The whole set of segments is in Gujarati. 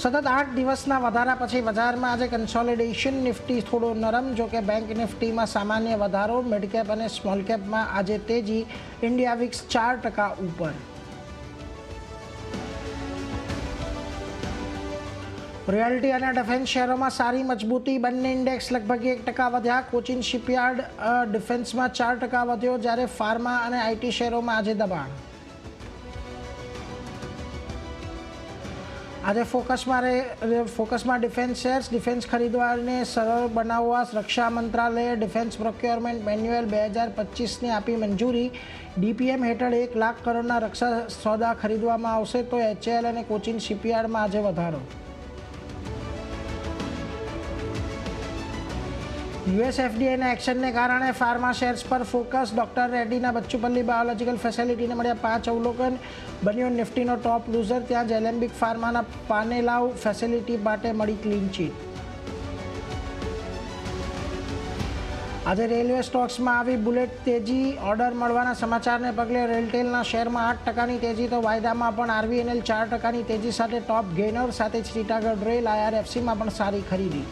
સતત 8 દિવસના વધારા પછી બજારમાં આજે કન્સોલિડેશન નિફ્ટી થોડો નરમ, જો કે બેંક નિફ્ટીમાં સામાન્ય વધારો, મિડ કેપ અને સ્મોલ કેપમાં આજે તેજી, ઇન્ડિયા વિક્સ 4% ઉપર. રોયલ્ટી અને ડિફેન્સ શેરોમાં સારી મજબૂતી, બંને ઇન્ડેક્સ લગભગ 1% વધ્યા. કોચિન શિપયાર્ડ ડિફેન્સમાં 4% વધ્યો, જ્યારે ફાર્મા અને આઈટી શેરોમાં આજે દબાણ. આજે ફોકસમાં ડિફેન્સ શેર્સ, ડિફેન્સ ખરીદવાને સરળ બનાવવા રક્ષા મંત્રાલયે ડિફેન્સ પ્રોક્યોરમેન્ટ મેન્યુઅલ 2025ને આપી મંજૂરી. ડીપીએમ હેઠળ 1 લાખ કરોડના રક્ષા સોદા ખરીદવામાં આવશે, તો એચએએલ અને કોચિન શિપયાર્ડમાં આજે વધારો. યુએસ એફડીઆઈના એક્શનને કારણે ફાર્મા શેર્સ પર ફોકસ. ડોક્ટર રેડ્ડીના બચ્ચુપલ્લી બાયોલોજિકલ ફેસિલિટીને મળ્યા 5 અવલોકન, બન્યો નિફ્ટીનો ટોપ લૂઝર. ત્યાં જ એલેમ્બિક ફાર્માના પાનેલાવ ફેસિલિટી માટે મળી ક્લીન ચીટ. આજે રેલવે સ્ટોક્સમાં આવી બુલેટ તેજી, ઓર્ડર મળવાના સમાચારને પગલે રેલટેલના શેરમાં 8%ની તેજી, તો વાયદામાં પણ આરવીએનએલ 4%ની તેજી સાથે ટોપ ગેઇનર. સાથે જ ટીટાગઢ રેલ, આઈઆરએફસીમાં પણ સારી ખરીદી.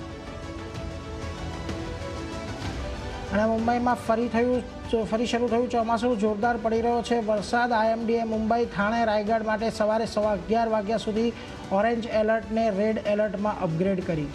અને મુંબઈમાં ફરી શરૂ થયું ચોમાસું, જોરદાર પડી રહ્યો છે વરસાદ. આઈએમડીએ મુંબઈ, થાણે, રાયગઢ માટે સવારે 11:15 વાગ્યા સુધી ઓરેન્જ એલર્ટને રેડ એલર્ટમાં અપગ્રેડ કરી.